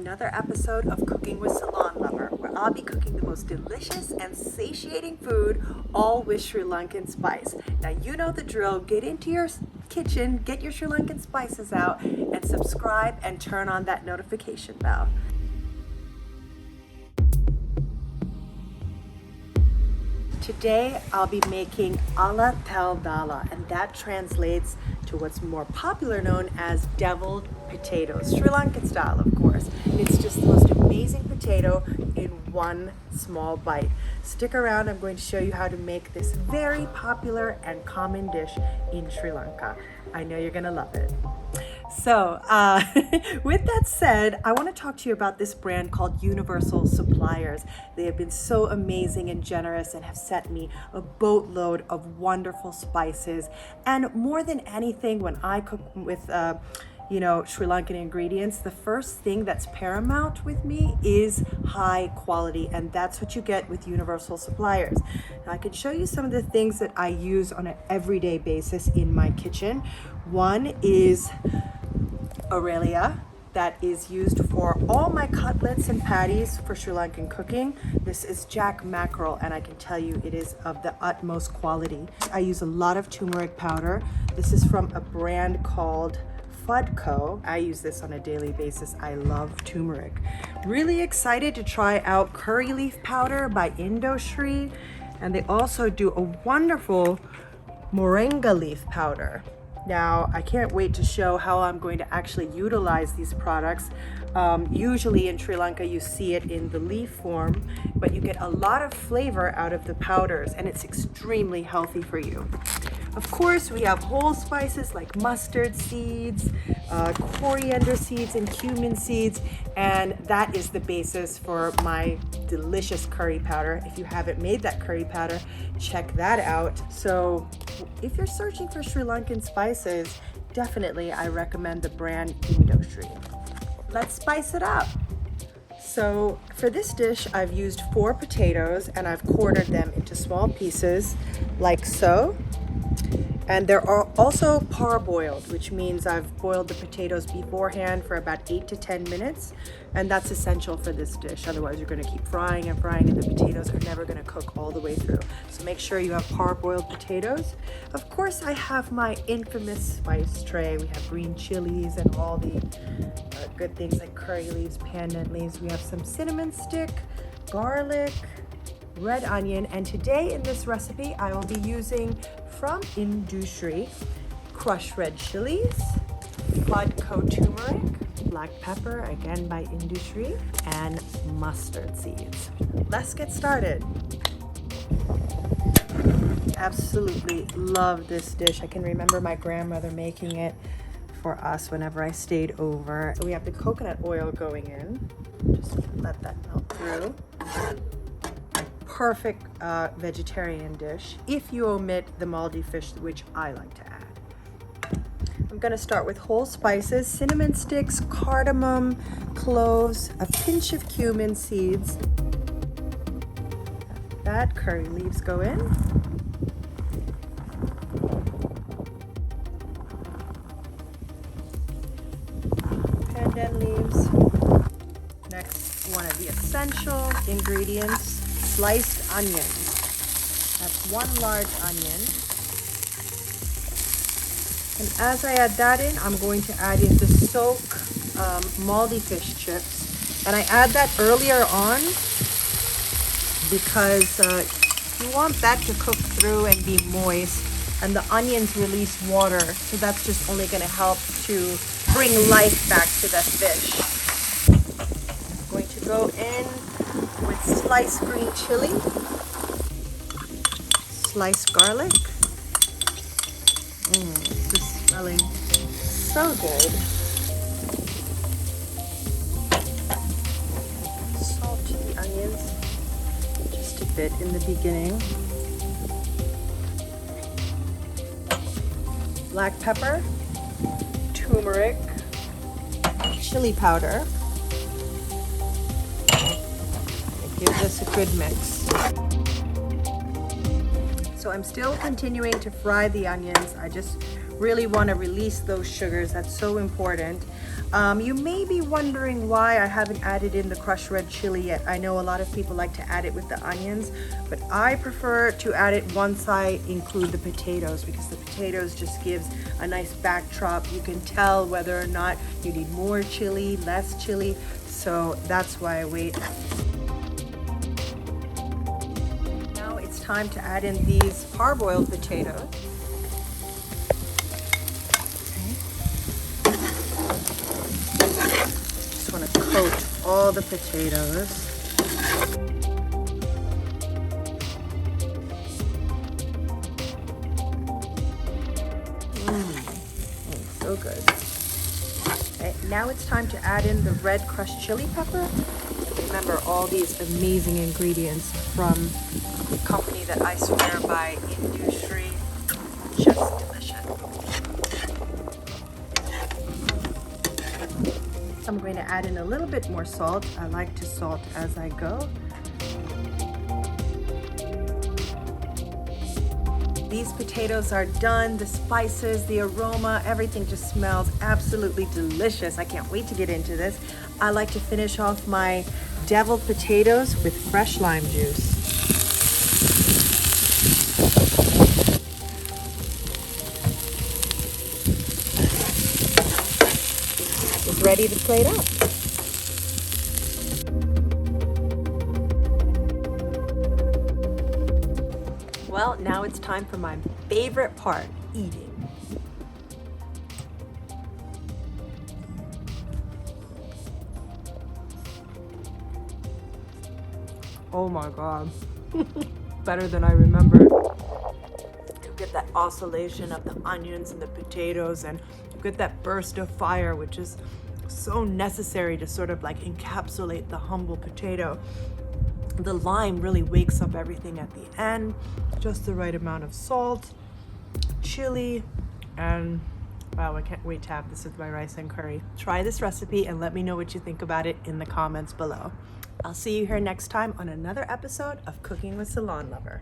another episode of Cooking with Salon Lover, where I'll be cooking the most delicious and satiating food, all with Sri Lankan spice. Now you know the drill. Get into your kitchen, get your Sri Lankan spices out, and subscribe and turn on that notification bell. Today I'll be making ala Thel Dala, and that translates to what's more popular known as deviled potatoes, Sri Lankan style, of course. It's just the most amazing potato in one small bite. Stick around, I'm going to show you how to make this very popular and common dish in Sri Lanka. I know you're gonna love it. So, with that said, I want to talk to you about this brand called Universal Suppliers. They have been so amazing and generous and have sent me a boatload of wonderful spices. And more than anything, when I cook with Sri Lankan ingredients, the first thing that's paramount with me is high quality, and that's what you get with Universal Suppliers. Now, I can show you some of the things that I use on an everyday basis in my kitchen. One is Araliya, that is used for all my cutlets and patties for Sri Lankan cooking. This is jack mackerel, and I can tell you it is of the utmost quality. I use a lot of turmeric powder. This is from a brand called Fudco. I use this on a daily basis. I love turmeric. Really excited to try out curry leaf powder by Indu Sri, and they also do a wonderful moringa leaf powder. Now, I can't wait to show how I'm going to actually utilize these products. Usually in Sri Lanka, you see it in the leaf form, but you get a lot of flavor out of the powders, and it's extremely healthy for you. Of course, we have whole spices like mustard seeds, coriander seeds, and cumin seeds, and that is the basis for my delicious curry powder. If you haven't made that curry powder, check that out. So if you're searching for Sri Lankan spices, definitely I recommend the brand Indu Sri. Let's spice it up. So for this dish, I've used 4 potatoes, and I've quartered them into small pieces like so. And they're also parboiled, which means I've boiled the potatoes beforehand for about 8 to 10 minutes. And that's essential for this dish. Otherwise, you're going to keep frying and frying, and the potatoes are never going to cook all the way through. So make sure you have parboiled potatoes. Of course, I have my infamous spice tray. We have green chilies and all the good things like curry leaves, pandan leaves. We have some cinnamon stick, garlic, red onion, and today in this recipe I will be using from Indu Sri crushed red chilies, Fudco turmeric, black pepper, again by Indu Sri, and mustard seeds. Let's get started. Absolutely love this dish. I can remember my grandmother making it for us whenever I stayed over. So we have the coconut oil going in. Just let that melt through. Perfect vegetarian dish if you omit the Maldi fish, which I like to add. I'm going to start with whole spices, cinnamon sticks, cardamom, cloves, a pinch of cumin seeds. That curry leaves go in. Pandan leaves. Next, one of the essential ingredients, sliced onions. That's 1 large onion. And as I add that in, I'm going to add in the soak Maldi fish chips. And I add that earlier on because you want that to cook through and be moist. And the onions release water, so that's just only going to help to bring life back to the fish. I'm going to go in with sliced green chili, sliced garlic. This is smelling so good. Salt the onions just a bit in the beginning. Black pepper, turmeric, chili powder. Give this a good mix. So I'm still continuing to fry the onions. I just really want to release those sugars. That's so important. You may be wondering why I haven't added in the crushed red chili yet. I know a lot of people like to add it with the onions, but I prefer to add it once I include the potatoes, because the potatoes just gives a nice backdrop. You can tell whether or not you need more chili, less chili, so that's why I wait. Now it's time to add in these parboiled potatoes. Want to coat all the potatoes. So good. Okay, now it's time to add in the red crushed chili pepper. Remember all these amazing ingredients from the company that I swear by, Indu Sri. Just delicious. I'm going to add in a little bit more salt. I like to salt as I go. These potatoes are done. The spices, the aroma, everything just smells absolutely delicious. I can't wait to get into this. I like to finish off my deviled potatoes with fresh lime juice. Ready to plate up. Well, now it's time for my favorite part, eating. Oh my God, better than I remembered. You get that oscillation of the onions and the potatoes, and you get that burst of fire, which is so necessary to sort of like encapsulate the humble potato. The lime really wakes up everything at the end. Just the right amount of salt, chili, and wow, I can't wait to have this with my rice and curry. Try this recipe and let me know what you think about it in the comments below. I'll see you here next time on another episode of Cooking with Salon Lover.